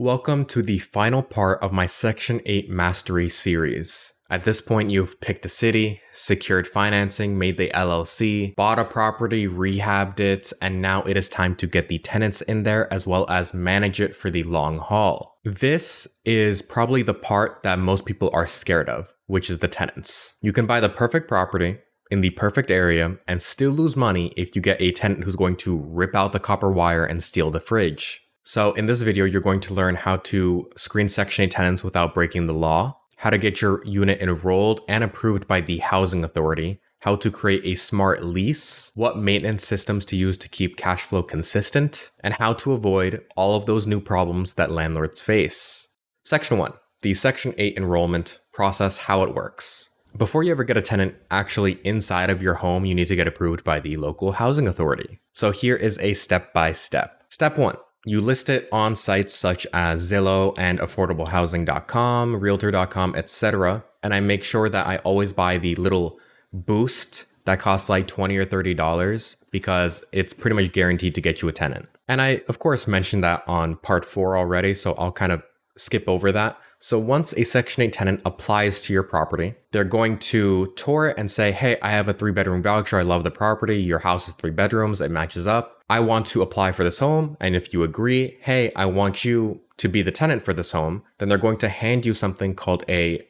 Welcome to the final part of my Section 8 Mastery series. At this point, you've picked a city, secured financing, made the LLC, bought a property, rehabbed it, and now it is time to get the tenants in there as well as manage it for the long haul. This is probably the part that most people are scared of, which is the tenants. You can buy the perfect property in the perfect area and still lose money if you get a tenant who's going to rip out the copper wire and steal the fridge. So in this video, you're going to learn how to screen Section 8 tenants without breaking the law, how to get your unit enrolled and approved by the housing authority, how to create a smart lease, what maintenance systems to use to keep cash flow consistent, and how to avoid all of those new problems that landlords face. Section 1, the Section 8 enrollment process, how it works. Before you ever get a tenant actually inside of your home, you need to get approved by the local housing authority. So here is a step-by-step. Step 1. You list it on sites such as Zillow and affordablehousing.com, realtor.com, etc. And I make sure that I always buy the little boost that costs like $20 or $30 because it's pretty much guaranteed to get you a tenant. And I, of course, mentioned that on part 4 already, so I'll kind of skip over that. So once a Section 8 tenant applies to your property, they're going to tour it and say, hey, I have a 3-bedroom voucher. I love the property. Your house is 3 bedrooms. It matches up. I want to apply for this home. And if you agree, hey, I want you to be the tenant for this home, then they're going to hand you something called a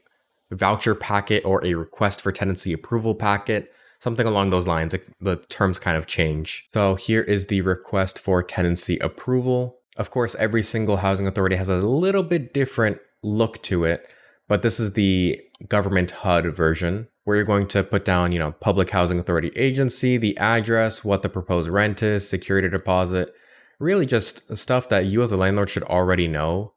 voucher packet or a request for tenancy approval packet, something along those lines. The terms kind of change. So here is the request for tenancy approval. Of course, every single housing authority has a little bit different look to it, but this is the government HUD version where you're going to put down, public housing authority agency, the address, what the proposed rent is, security deposit, really just stuff that you as a landlord should already know.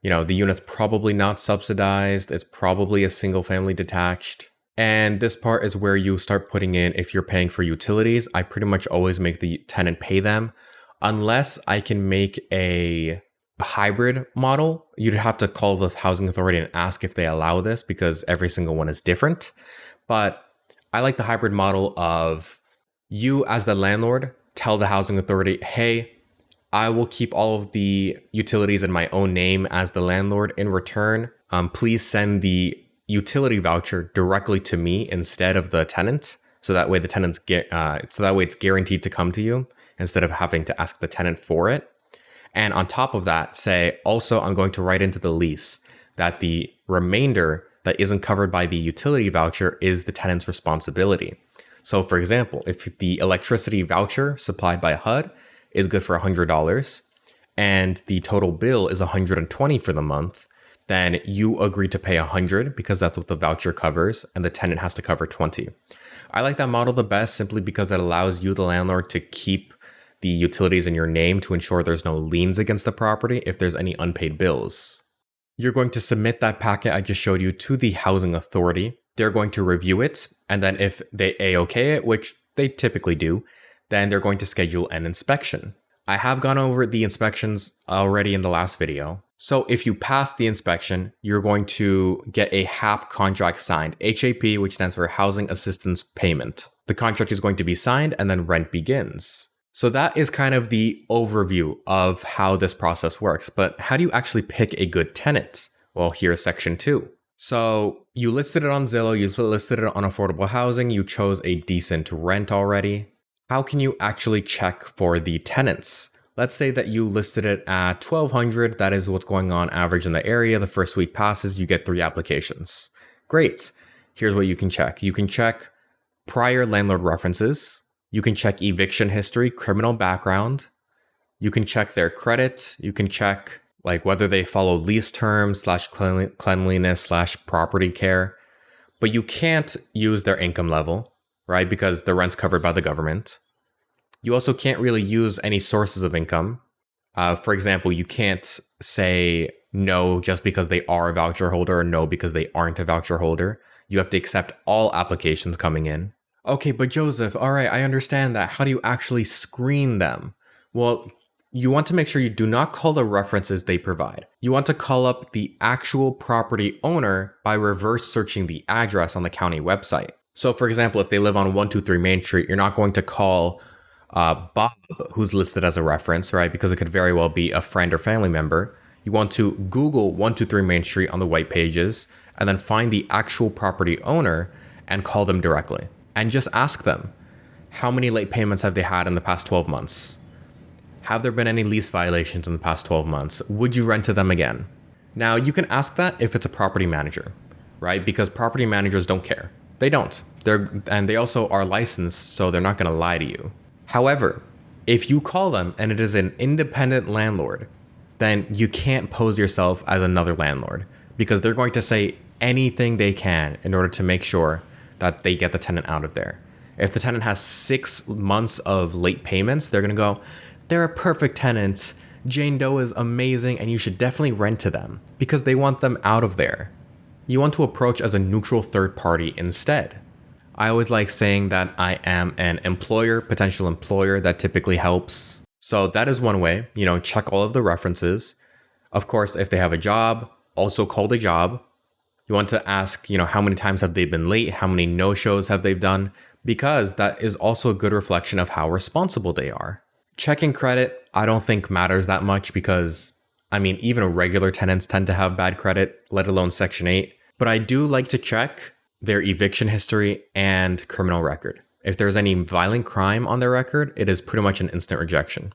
The unit's probably not subsidized. It's probably a single family detached. And this part is where you start putting in if you're paying for utilities. I pretty much always make the tenant pay them unless I can make a hybrid model. You'd have to call the housing authority and ask if they allow this because every single one is different. But I like the hybrid model of you as the landlord tell the housing authority, hey, I will keep all of the utilities in my own name as the landlord. In return, please send the utility voucher directly to me instead of the tenant. So that way the tenants it's guaranteed to come to you instead of having to ask the tenant for it. And on top of that, say, also, I'm going to write into the lease that the remainder that isn't covered by the utility voucher is the tenant's responsibility. So for example, if the electricity voucher supplied by HUD is good for $100 and the total bill is $120 for the month, then you agree to pay $100 because that's what the voucher covers and the tenant has to cover $20. I like that model the best simply because it allows you, the landlord, to keep the utilities in your name to ensure there's no liens against the property if there's any unpaid bills. You're going to submit that packet I just showed you to the housing authority. They're going to review it, and then if they A-OK it, which they typically do, then they're going to schedule an inspection. I have gone over the inspections already in the last video. So if you pass the inspection, you're going to get a HAP contract signed, HAP, which stands for Housing Assistance Payment. The contract is going to be signed and then rent begins. So that is kind of the overview of how this process works. But how do you actually pick a good tenant? Well, here's section 2. So you listed it on Zillow, you listed it on affordable housing, you chose a decent rent already. How can you actually check for the tenants? Let's say that you listed it at $1,200. That is what's going on average in the area. The first week passes, you get 3 applications. Great. Here's what you can check. You can check prior landlord references. You can check eviction history, criminal background. You can check their credit. You can check whether they follow lease terms / cleanliness / property care. But you can't use their income level, right? Because the rent's covered by the government. You also can't really use any sources of income. For example, you can't say no just because they are a voucher holder or no because they aren't a voucher holder. You have to accept all applications coming in. Okay, but Joseph, all right, I understand that. How do you actually screen them? Well, you want to make sure you do not call the references they provide. You want to call up the actual property owner by reverse searching the address on the county website. So for example, if they live on 123 Main Street, you're not going to call Bob, who's listed as a reference, right? Because it could very well be a friend or family member. You want to Google 123 Main Street on the white pages and then find the actual property owner and call them directly. And just ask them, how many late payments have they had in the past 12 months? Have there been any lease violations in the past 12 months? Would you rent to them again? Now, you can ask that if it's a property manager, right? Because property managers don't care. They don't. And they also are licensed, so they're not going to lie to you. However, if you call them and it is an independent landlord, then you can't pose yourself as another landlord because they're going to say anything they can in order to make sure that they get the tenant out of there. If the tenant has 6 months of late payments, they're going to go, they're a perfect tenant. Jane Doe is amazing and you should definitely rent to them because they want them out of there. You want to approach as a neutral third party instead. I always like saying that I am an employer, potential employer. That typically helps. So that is one way, check all of the references. Of course, if they have a job, also call the job. You want to ask, how many times have they been late? How many no-shows have they done? Because that is also a good reflection of how responsible they are. Checking credit, I don't think matters that much because, even regular tenants tend to have bad credit, let alone Section 8. But I do like to check their eviction history and criminal record. If there's any violent crime on their record, it is pretty much an instant rejection.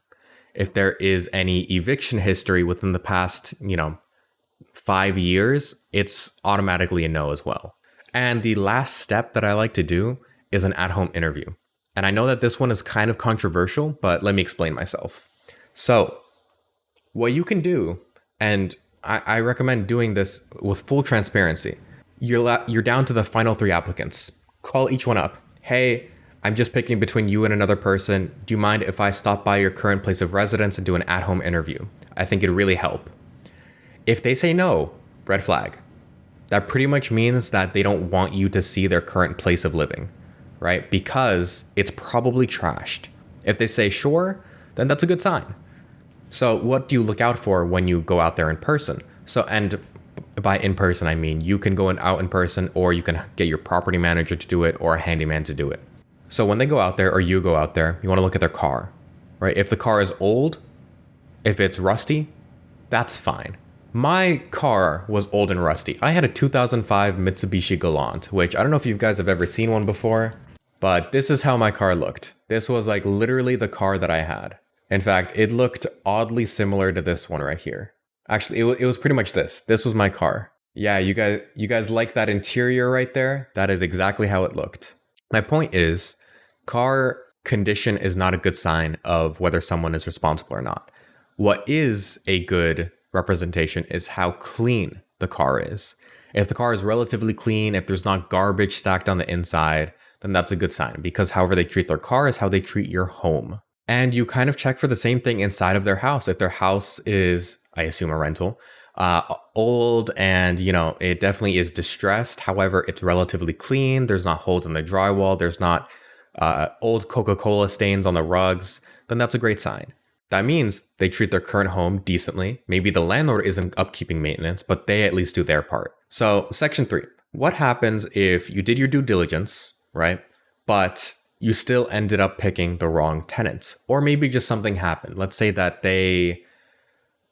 If there is any eviction history within the past, 5 years, it's automatically a no as well. And the last step that I like to do is an at-home interview. And I know that this one is kind of controversial, but let me explain myself. So what you can do, and I recommend doing this with full transparency. You're down to the final 3 applicants. Call each one up. Hey, I'm just picking between you and another person. Do you mind if I stop by your current place of residence and do an at-home interview? I think it'd really help. If they say no, red flag. That pretty much means that they don't want you to see their current place of living, right? Because it's probably trashed. If they say sure, then that's a good sign. So what do you look out for when you go out there in person? And by in person, I mean you can go out in person, or you can get your property manager to do it, or a handyman to do it. So when they go out there, or you go out there, you want to look at their car, right? If the car is old, if it's rusty, that's fine. My car was old and rusty. I had a 2005 Mitsubishi Galant, which I don't know if you guys have ever seen one before, but this is how my car looked. This was like literally the car that I had. In fact, it looked oddly similar to this one right here. Actually, it was pretty much this. This was my car. Yeah, you guys like that interior right there? That is exactly how it looked. My point is, car condition is not a good sign of whether someone is responsible or not. What is a good representation is how clean the car is. If the car is relatively clean, if there's not garbage stacked on the inside, then that's a good sign, because however they treat their car is how they treat your home. And you kind of check for the same thing inside of their house. If their house is, I assume, a rental, old and, it definitely is distressed. However, it's relatively clean. There's not holes in the drywall. There's not old Coca-Cola stains on the rugs. Then that's a great sign. That means they treat their current home decently. Maybe the landlord isn't upkeeping maintenance, but they at least do their part. So Section 3, what happens if you did your due diligence, right? But you still ended up picking the wrong tenant, or maybe just something happened. Let's say that they,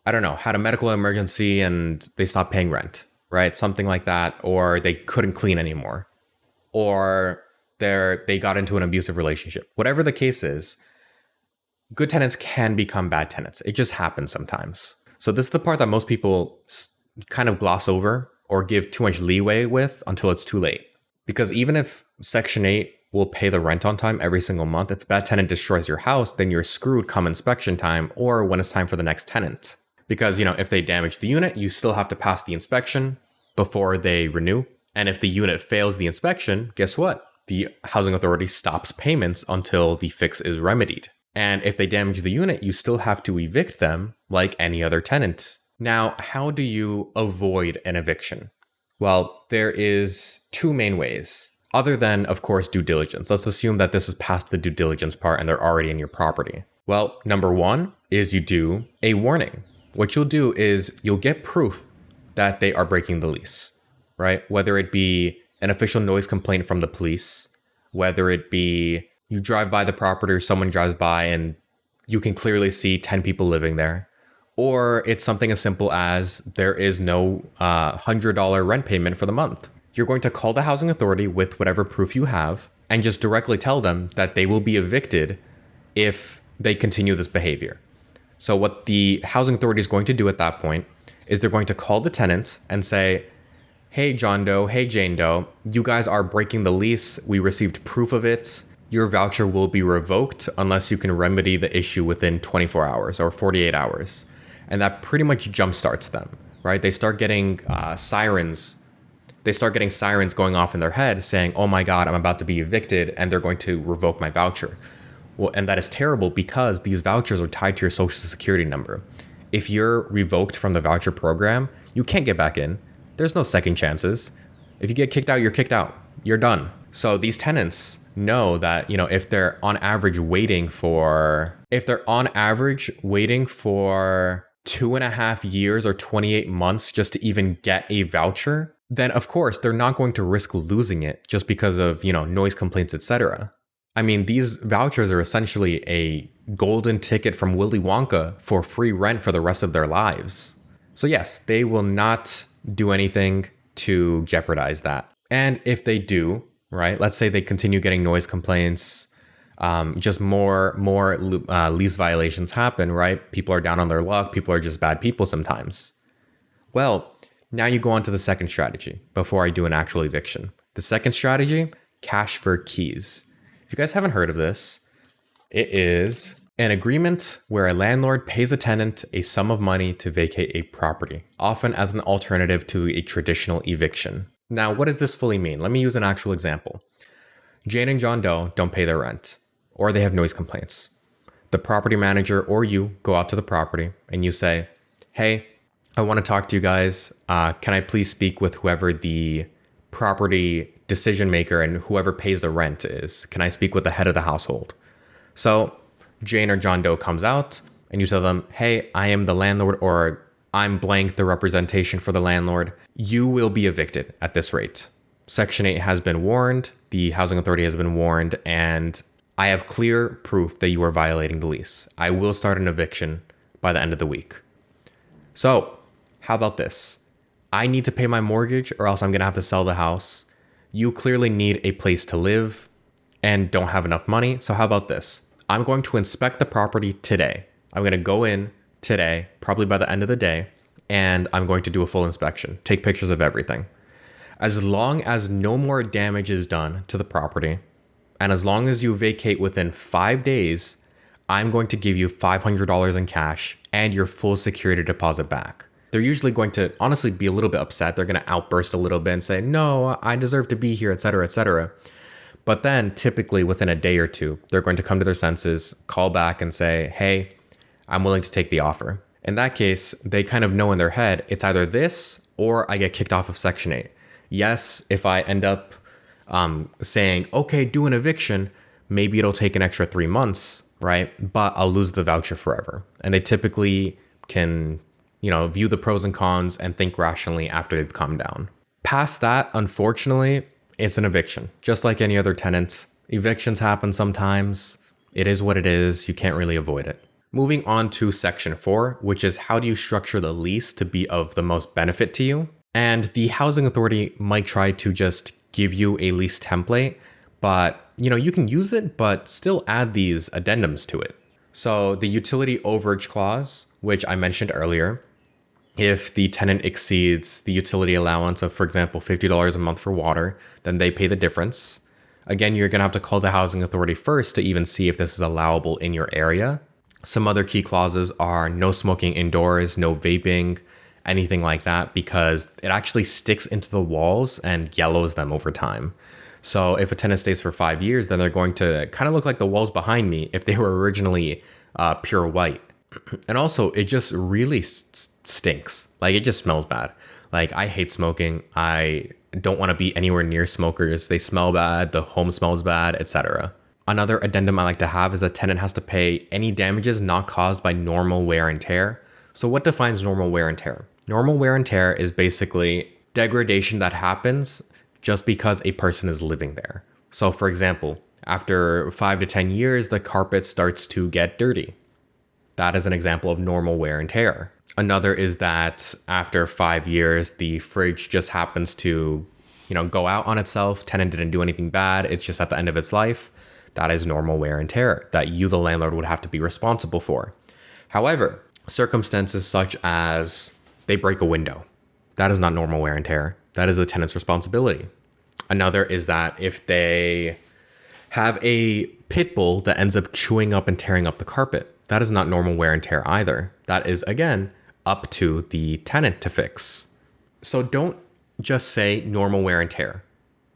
had a medical emergency and they stopped paying rent, right? Something like that, or they couldn't clean anymore, or they got into an abusive relationship. Whatever the case is, good tenants can become bad tenants. It just happens sometimes. So this is the part that most people kind of gloss over or give too much leeway with until it's too late. Because even if Section 8 will pay the rent on time every single month, if a bad tenant destroys your house, then you're screwed come inspection time or when it's time for the next tenant. Because, if they damage the unit, you still have to pass the inspection before they renew. And if the unit fails the inspection, guess what? The housing authority stops payments until the fix is remedied. And if they damage the unit, you still have to evict them like any other tenant. Now, how do you avoid an eviction? Well, there is 2 main ways. Other than, of course, due diligence. Let's assume that this is past the due diligence part and they're already in your property. Well, number 1 is you do a warning. What you'll do is you'll get proof that they are breaking the lease, right? Whether it be an official noise complaint from the police, whether it be you drive by the property or someone drives by and you can clearly see 10 people living there, Or it's something as simple as there is no $100 rent payment for the month. You're going to call the housing authority with whatever proof you have and just directly tell them that they will be evicted if they continue this behavior. So what the housing authority is going to do at that point is they're going to call the tenant and say, hey, John Doe, hey, Jane Doe, you guys are breaking the lease. We received proof of it. Your voucher will be revoked unless you can remedy the issue within 24 hours or 48 hours. And that pretty much jumpstarts them, right? They start getting sirens. They start getting sirens going off in their head saying, oh my God, I'm about to be evicted and they're going to revoke my voucher. Well, and that is terrible because these vouchers are tied to your social security number. If you're revoked from the voucher program, you can't get back in. There's no second chances. If you get kicked out, you're kicked out. You're done. So these tenants know that, if they're on average waiting for 2.5 years or 28 months just to even get a voucher, then of course they're not going to risk losing it just because of, noise complaints, etc. I mean, these vouchers are essentially a golden ticket from Willy Wonka for free rent for the rest of their lives. So yes, they will not do anything to jeopardize that. And if they do, right, let's say they continue getting noise complaints, just more lease violations happen, right? People are down on their luck. People are just bad people sometimes. Well, now you go on to the second strategy before I do an actual eviction. The second strategy, cash for keys. If you guys haven't heard of this, it is an agreement where a landlord pays a tenant a sum of money to vacate a property, often as an alternative to a traditional eviction. Now, what does this fully mean? Let me use an actual example. Jane and John Doe don't pay their rent, or they have noise complaints. The property manager or you go out to the property and you say, hey, I want to talk to you guys. Can I please speak with whoever the property decision maker and whoever pays the rent is? Can I speak with the head of the household? So Jane or John Doe comes out and you tell them, hey, I am the landlord, or I'm blank the representation for the landlord. You will be evicted at this rate. Section 8 has been warned. The housing authority has been warned, and I have clear proof that you are violating the lease. I will start an eviction by the end of the week. So how about this? I need to pay my mortgage or else I'm going to have to sell the house. You clearly need a place to live and don't have enough money. So how about this? I'm going to inspect the property today. I'm going to go in today, probably by the end of the day, and I'm going to do a full inspection, take pictures of everything. As long as no more damage is done to the property, and as long as you vacate within 5 days, I'm going to give you $500 in cash and your full security deposit back. They're usually going to honestly be a little bit upset. They're going to outburst a little bit and say, no, I deserve to be here, etc., etc. But then typically within a day or two, they're going to come to their senses, call back and say, hey, I'm willing to take the offer. In that case, they kind of know in their head, it's either this or I get kicked off of Section 8. Yes, if I end up saying, okay, do an eviction, maybe it'll take an extra 3 months, right? But I'll lose the voucher forever. And they typically can, view the pros and cons and think rationally after they've calmed down. Past that, unfortunately, it's an eviction. Just like any other tenant, evictions happen sometimes. It is what it is. You can't really avoid it. Moving on to Section 4, which is how do you structure the lease to be of the most benefit to you? And the housing authority might try to just give you a lease template, but you can use it, but still add these addendums to it. So the utility overage clause, which I mentioned earlier, if the tenant exceeds the utility allowance of, for example, $50 a month for water, then they pay the difference. Again, you're going to have to call the housing authority first to even see if this is allowable in your area. Some other key clauses are no smoking indoors, no vaping, anything like that, because it actually sticks into the walls and yellows them over time. So if a tenant stays for 5 years, then they're going to kind of look like the walls behind me if they were originally pure white. And also, it just really stinks. Like, it just smells bad. Like, I hate smoking. I don't want to be anywhere near smokers. They smell bad. The home smells bad, etc. Another addendum I like to have is the tenant has to pay any damages not caused by normal wear and tear. So what defines normal wear and tear? Normal wear and tear is basically degradation that happens just because a person is living there. So for example, after 5 to 10 years, the carpet starts to get dirty. That is an example of normal wear and tear. Another is that after 5 years, the fridge just happens to, go out on itself. Tenant didn't do anything bad. It's just at the end of its life. That is normal wear and tear that you, the landlord, would have to be responsible for. However, circumstances such as they break a window, that is not normal wear and tear. That is the tenant's responsibility. Another is that if they have a pit bull that ends up chewing up and tearing up the carpet, that is not normal wear and tear either. That is, again, up to the tenant to fix. So don't just say normal wear and tear,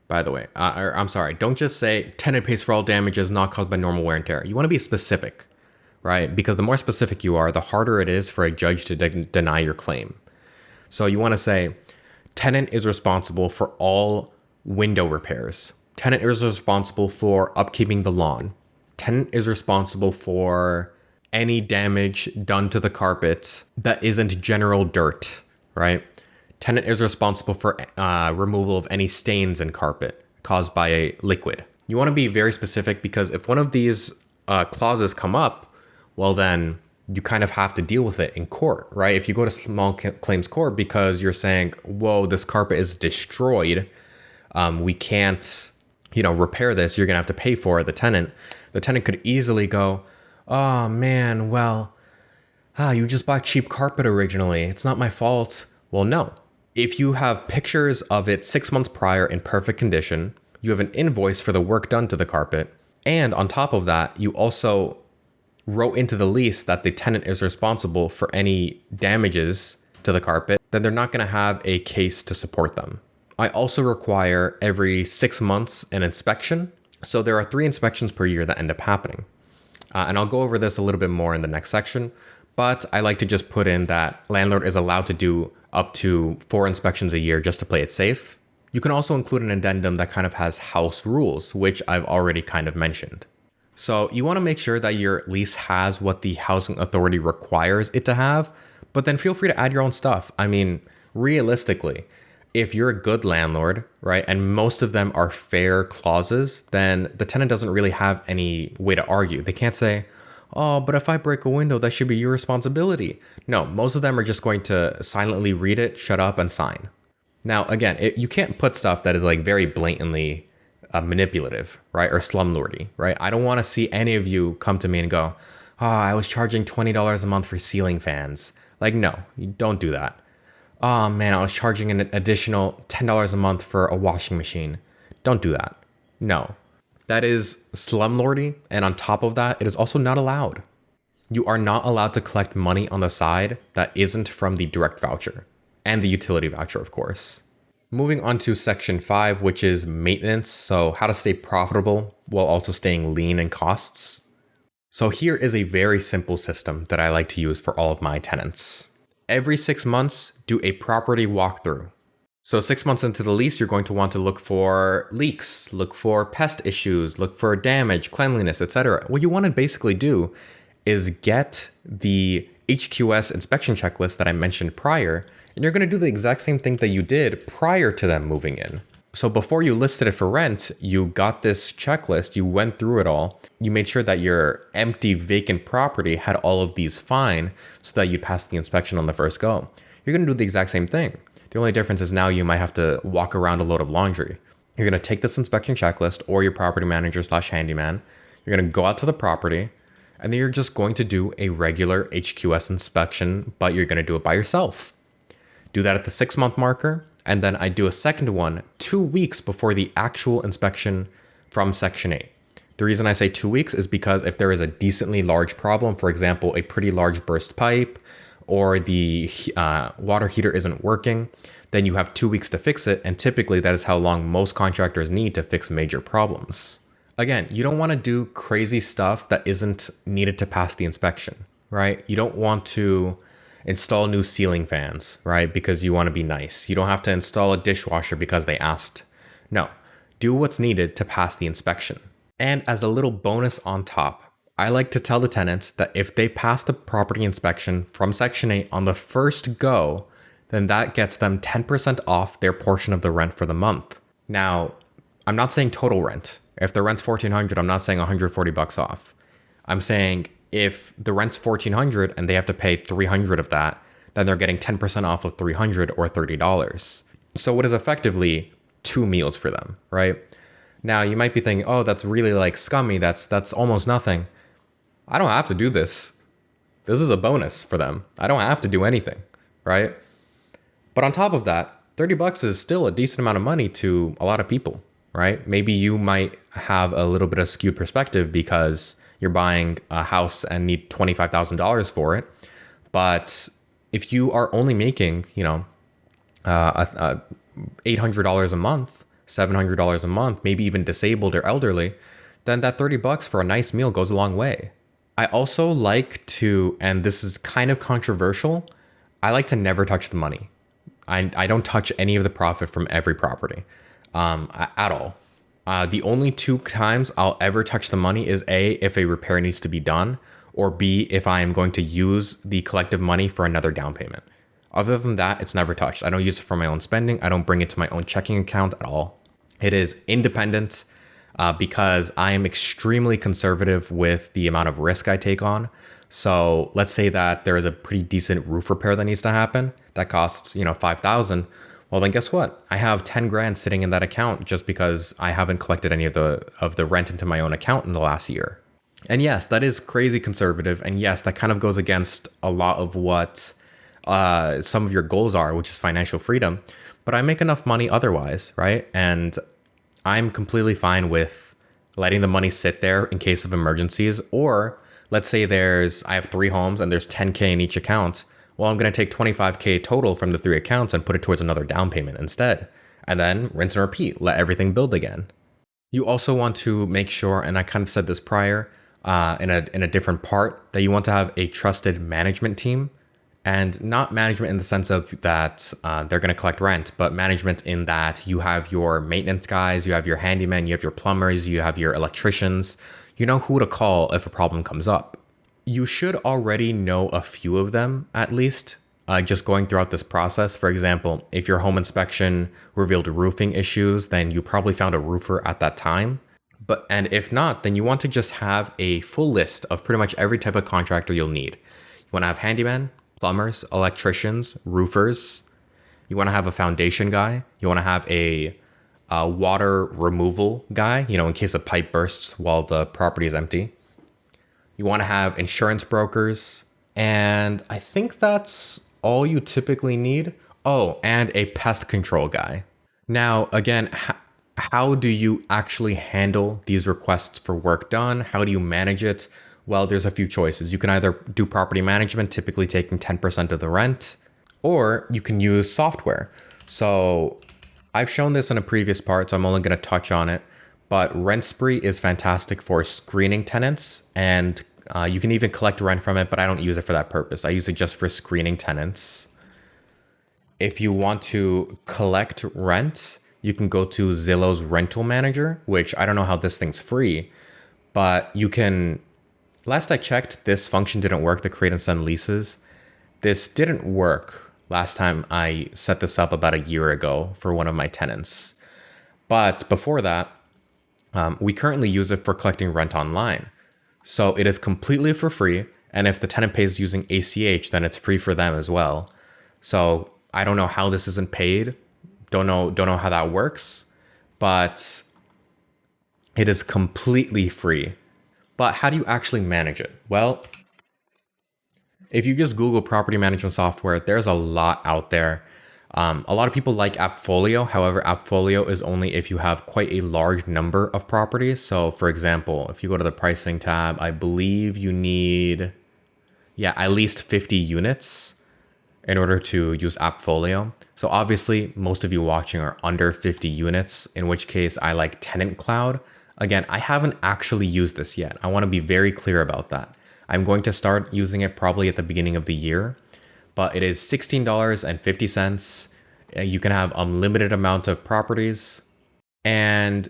by the way. Don't just say tenant pays for all damages not caused by normal wear and tear. You want to be specific, right? Because the more specific you are, the harder it is for a judge to deny your claim. So you want to say tenant is responsible for all window repairs. Tenant is responsible for upkeeping the lawn. Tenant is responsible for any damage done to the carpet that isn't general dirt, right? Tenant is responsible for removal of any stains in carpet caused by a liquid. You want to be very specific because if one of these clauses come up, well then you kind of have to deal with it in court, right? If you go to small claims court because you're saying, whoa, this carpet is destroyed, we can't, repair this, you're gonna have to pay for it, the tenant could easily go, oh man, well, you just bought cheap carpet originally, it's not my fault. Well, no. If you have pictures of it 6 months prior in perfect condition, you have an invoice for the work done to the carpet, and on top of that, you also wrote into the lease that the tenant is responsible for any damages to the carpet, then they're not going to have a case to support them. I also require every 6 months an inspection. So there are 3 inspections per year that end up happening. And I'll go over this a little bit more in the next section, but I like to just put in that landlord is allowed to do up to 4 inspections a year just to play it safe. You can also include an addendum that kind of has house rules, which I've already kind of mentioned. So you want to make sure that your lease has what the housing authority requires it to have, but then feel free to add your own stuff. I mean, realistically, if you're a good landlord, right, and most of them are fair clauses, then the tenant doesn't really have any way to argue. They can't say, oh, but if I break a window, that should be your responsibility. No, most of them are just going to silently read it, shut up, and sign. Now, again, you can't put stuff that is like very blatantly manipulative, right? Or slumlordy, right? I don't want to see any of you come to me and go, oh, I was charging $20 a month for ceiling fans. Like, no, you don't do that. Oh man, I was charging an additional $10 a month for a washing machine. Don't do that. No, that is slumlordy. And on top of that, it is also not allowed. You are not allowed to collect money on the side that isn't from the direct voucher and the utility voucher, of course. Moving on to section 5, which is maintenance. So how to stay profitable while also staying lean in costs. So here is a very simple system that I like to use for all of my tenants. Every 6 months, do a property walkthrough. So 6 months into the lease, you're going to want to look for leaks, look for pest issues, look for damage, cleanliness, etc. What you want to basically do is get the HQS inspection checklist that I mentioned prior, and you're going to do the exact same thing that you did prior to them moving in. So before you listed it for rent, you got this checklist, you went through it all, you made sure that your empty vacant property had all of these fine so that you passed the inspection on the first go. You're going to do the exact same thing. The only difference is now you might have to walk around a load of laundry. You're going to take this inspection checklist or your property manager / handyman. You're going to go out to the property and then you're just going to do a regular HQS inspection, but you're going to do it by yourself. Do that at the 6 month marker. And then I do a second one 2 weeks before the actual inspection from Section 8. The reason I say 2 weeks is because if there is a decently large problem, for example, a pretty large burst pipe or the water heater isn't working, then you have 2 weeks to fix it. And typically that is how long most contractors need to fix major problems. Again, you don't want to do crazy stuff that isn't needed to pass the inspection, right? You don't want to install new ceiling fans, right? Because you want to be nice. You don't have to install a dishwasher because they asked. No, do what's needed to pass the inspection. And as a little bonus on top, I like to tell the tenants that if they pass the property inspection from Section 8 on the first go, then that gets them 10% off their portion of the rent for the month. Now, I'm not saying total rent. If the rent's $1,400, I'm not saying $140 off. I'm saying If the rent's $1,400 and they have to pay $300 of that, then they're getting 10% off of $300 or $30. So it is effectively 2 meals for them, right? Now you might be thinking, oh, that's really like scummy. That's almost nothing. I don't have to do this. This is a bonus for them. I don't have to do anything, right? But on top of that, $30 is still a decent amount of money to a lot of people, right? Maybe you might have a little bit of skewed perspective because you're buying a house and need $25,000 for it. But if you are only making, $800 a month, $700 a month, maybe even disabled or elderly, then that $30 for a nice meal goes a long way. I also like to, and this is kind of controversial, I like to never touch the money. I don't touch any of the profit from every property at all. The only 2 times I'll ever touch the money is A, if a repair needs to be done, or B, if I am going to use the collective money for another down payment. Other than that, it's never touched. I don't use it for my own spending. I don't bring it to my own checking account at all. It is independent because I am extremely conservative with the amount of risk I take on. So let's say that there is a pretty decent roof repair that needs to happen that costs, $5,000. Well, then guess what? I have 10 grand sitting in that account just because I haven't collected any of the rent into my own account in the last year. And yes, that is crazy conservative. And yes, that kind of goes against a lot of what some of your goals are, which is financial freedom. But I make enough money otherwise, right? And I'm completely fine with letting the money sit there in case of emergencies. Or let's say I have 3 homes and there's 10K in each account. Well, I'm going to take 25K total from the 3 accounts and put it towards another down payment instead. And then rinse and repeat, let everything build again. You also want to make sure, and I kind of said this prior in a different part, that you want to have a trusted management team. And not management in the sense of that they're going to collect rent, but management in that you have your maintenance guys, you have your handyman, you have your plumbers, you have your electricians. You know who to call if a problem comes up. You should already know a few of them, at least, just going throughout this process. For example, if your home inspection revealed roofing issues, then you probably found a roofer at that time. And if not, then you want to just have a full list of pretty much every type of contractor you'll need. You want to have handyman, plumbers, electricians, roofers. You want to have a foundation guy. You want to have a water removal guy, in case a pipe bursts while the property is empty. You want to have insurance brokers. And I think that's all you typically need. Oh, and a pest control guy. Now, again, how do you actually handle these requests for work done? How do you manage it? Well, there's a few choices. You can either do property management, typically taking 10% of the rent, or you can use software. So I've shown this in a previous part, so I'm only going to touch on it. But Rent Spree is fantastic for screening tenants, and you can even collect rent from it, but I don't use it for that purpose. I use it just for screening tenants. If you want to collect rent, you can go to Zillow's Rental Manager, which I don't know how this thing's free, but you can... Last I checked, this function didn't work, the create and send leases. This didn't work last time I set this up about a year ago for one of my tenants. But before that, we currently use it for collecting rent online. So it is completely for free. And if the tenant pays using ACH, then it's free for them as well. So I don't know how this isn't paid. Don't know how that works, but it is completely free. But how do you actually manage it? Well, if you just Google property management software, there's a lot out there. A lot of people like Appfolio. However, Appfolio is only if you have quite a large number of properties. So for example, if you go to the pricing tab, I believe you need, at least 50 units in order to use Appfolio. So obviously, most of you watching are under 50 units, in which case I like Tenant Cloud. Again, I haven't actually used this yet. I want to be very clear about that. I'm going to start using it probably at the beginning of the year, but it is $16.50. You can have unlimited amount of properties, and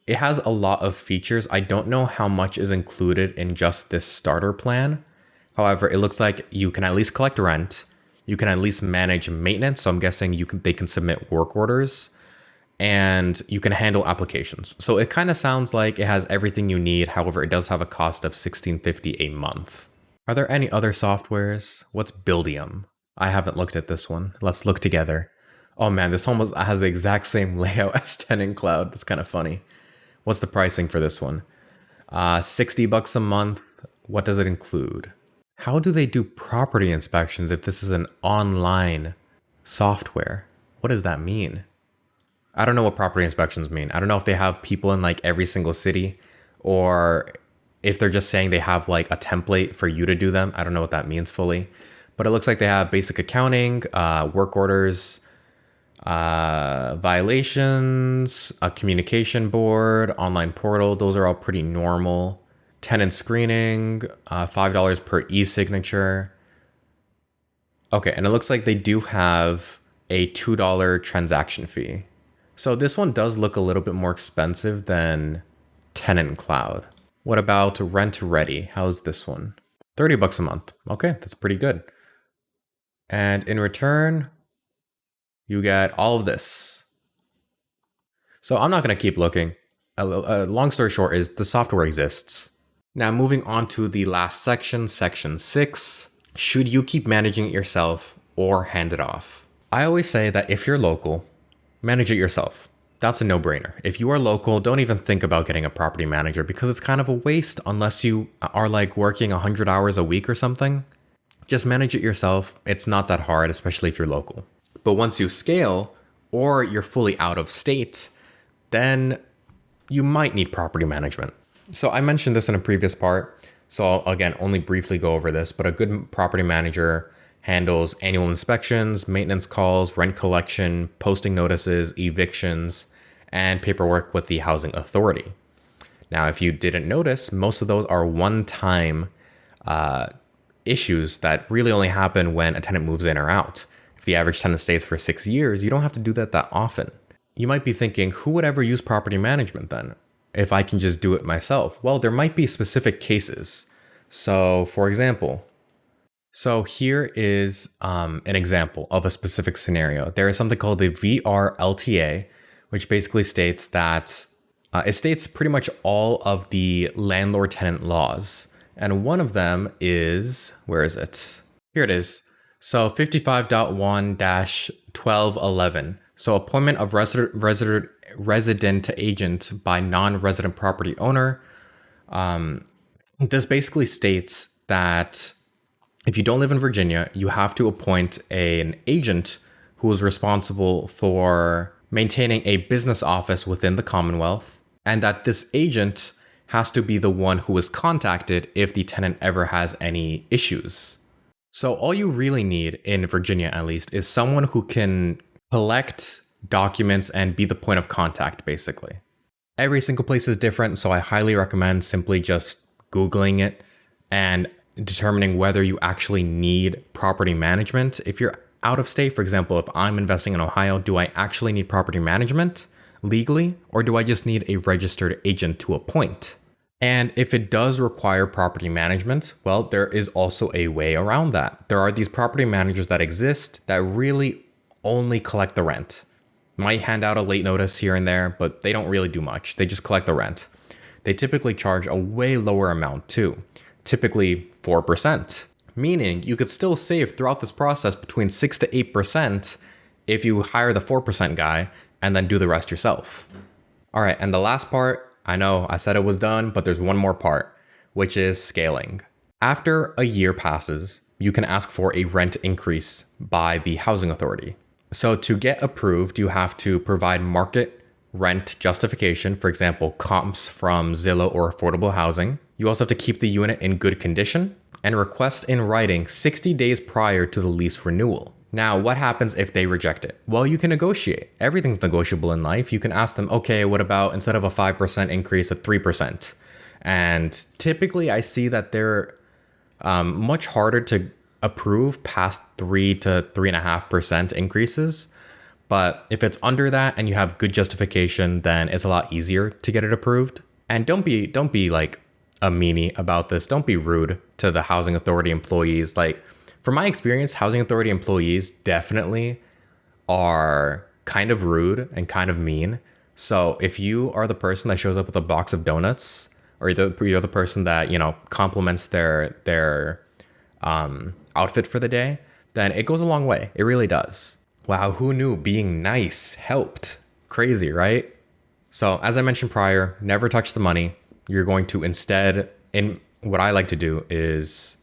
it has a lot of features. I don't know how much is included in just this starter plan. However, it looks like you can at least collect rent. You can at least manage maintenance. So I'm guessing they can submit work orders. and you can handle applications. So it kind of sounds like it has everything you need. However, it does have a cost of $16.50 a month. Are there any other softwares? What's Buildium? I haven't looked at this one. Let's look together. Oh man, this almost has the exact same layout as Tenant Cloud. That's kind of funny. What's the pricing for this one? $60 a month. What does it include? How do they do property inspections if this is an online software? What does that mean? I don't know what property inspections mean. I don't know if they have people in like every single city, or if they're just saying they have like a template for you to do them. I don't know what that means fully, but it looks like they have basic accounting, work orders, violations, a communication board, online portal. Those are all pretty normal. Tenant screening, $5 per e-signature. Okay, and it looks like they do have a $2 transaction fee. So this one does look a little bit more expensive than Tenant Cloud. What about Rent Ready? How's this one? $30 a month. Okay, that's pretty good. And in return, you get all of this. So I'm not going to keep looking. Long story short is the software exists. Now moving on to the last section, section 6. Should you keep managing it yourself or hand it off? I always say that if you're local, manage it yourself. That's a no-brainer. If you are local, don't even think about getting a property manager because it's kind of a waste unless you are like working 100 hours a week or something. Just manage it yourself. It's not that hard, especially if you're local. But once you scale or you're fully out of state, then you might need property management. So I mentioned this in a previous part. So I'll, again, only briefly go over this, but a good property manager handles annual inspections, maintenance calls, rent collection, posting notices, evictions, and paperwork with the housing authority. Now, if you didn't notice, most of those are one-time issues that really only happen when a tenant moves in or out. If the average tenant stays for 6 years, you don't have to do that often. You might be thinking, who would ever use property management then, if I can just do it myself? Well, there might be specific cases. So, for example, here is an example of a specific scenario. There is something called the VRLTA, which basically states that it states pretty much all of the landlord-tenant laws. And one of them is, where is it? Here it is. So 55.1-1211. So appointment of resident agent by non-resident property owner. This basically states that if you don't live in Virginia, you have to appoint an agent who is responsible for maintaining a business office within the Commonwealth, and that this agent has to be the one who is contacted if the tenant ever has any issues. So all you really need, in Virginia at least, is someone who can collect documents and be the point of contact, basically. Every single place is different, so I highly recommend simply just Googling it and determining whether you actually need property management. If you're out of state, for example, if I'm investing in Ohio, do I actually need property management legally, or do I just need a registered agent to appoint? And if it does require property management, well, there is also a way around that. There are these property managers that exist that really only collect the rent. Might hand out a late notice here and there, but they don't really do much. They just collect the rent. They typically charge a way lower amount too, typically 4%, meaning you could still save throughout this process between 6 to 8% if you hire the 4% guy and then do the rest yourself. All right, and the last part, I know I said it was done, but there's one more part, which is scaling. After a year passes, you can ask for a rent increase by the housing authority. So to get approved, you have to provide market rent justification, for example, comps from Zillow or Affordable Housing. You also have to keep the unit in good condition and request in writing 60 days prior to the lease renewal. Now, what happens if they reject it? Well, you can negotiate. Everything's negotiable in life. You can ask them, okay, what about instead of a 5% increase, a 3%? And typically I see that they're much harder to approve past 3 to 3.5% increases. But if it's under that and you have good justification, then it's a lot easier to get it approved. And don't be like a meanie about this. Don't be rude to the housing authority employees. Like, from my experience, housing authority employees definitely are kind of rude and kind of mean. So if you are the person that shows up with a box of donuts, or you're the person that, compliments their outfit for the day, then it goes a long way. It really does. Wow, who knew being nice helped? Crazy, right? So as I mentioned prior, never touch the money. You're going to instead, in what I like to do is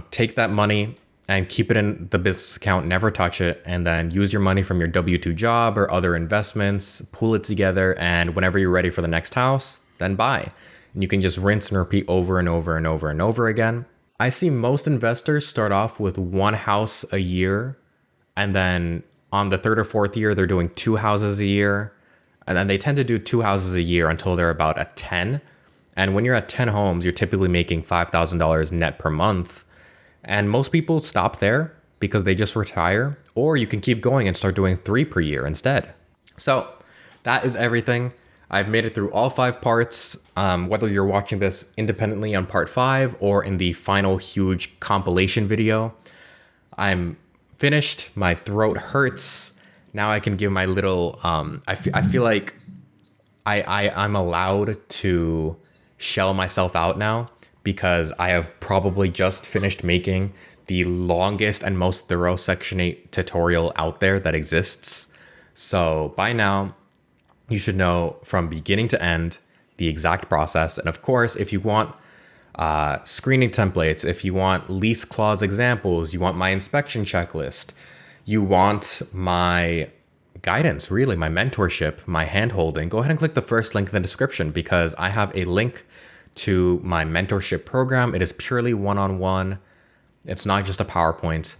take that money and keep it in the business account, never touch it, and then use your money from your W-2 job or other investments, pool it together, and whenever you're ready for the next house, then buy. And you can just rinse and repeat over and over and over and over again. I see most investors start off with one house a year, and then on the third or fourth year, they're doing 2 houses a year. And then they tend to do 2 houses a year until they're about at 10. And when you're at 10 homes, you're typically making $5,000 net per month. And most people stop there because they just retire, or you can keep going and start doing 3 per year instead. So that is everything. I've made it through all 5 parts, whether you're watching this independently on part 5 or in the final huge compilation video. I'm finished. My throat hurts. Now I can give my little, I feel like I'm allowed to shell myself out now, because I have probably just finished making the longest and most thorough Section 8 tutorial out there that exists. So by now, you should know from beginning to end the exact process. And of course, if you want screening templates, if you want lease clause examples, you want my inspection checklist, you want my guidance, really, my mentorship, my hand-holding, go ahead and click the first link in the description, because I have a link to my mentorship program. It is purely one-on-one. It's not just a PowerPoint.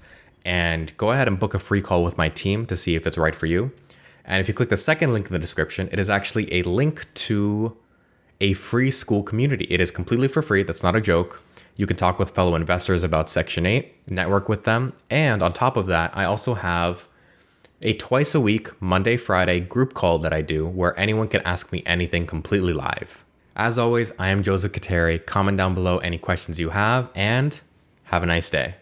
And go ahead and book a free call with my team to see if it's right for you. And if you click the second link in the description, it is actually a link to a free school community. It is completely for free. That's not a joke. You can talk with fellow investors about Section 8, network with them. And on top of that, I also have a twice a week, Monday, Friday group call that I do where anyone can ask me anything completely live. As always, I am Joseph Khateri. Comment down below any questions you have, and have a nice day.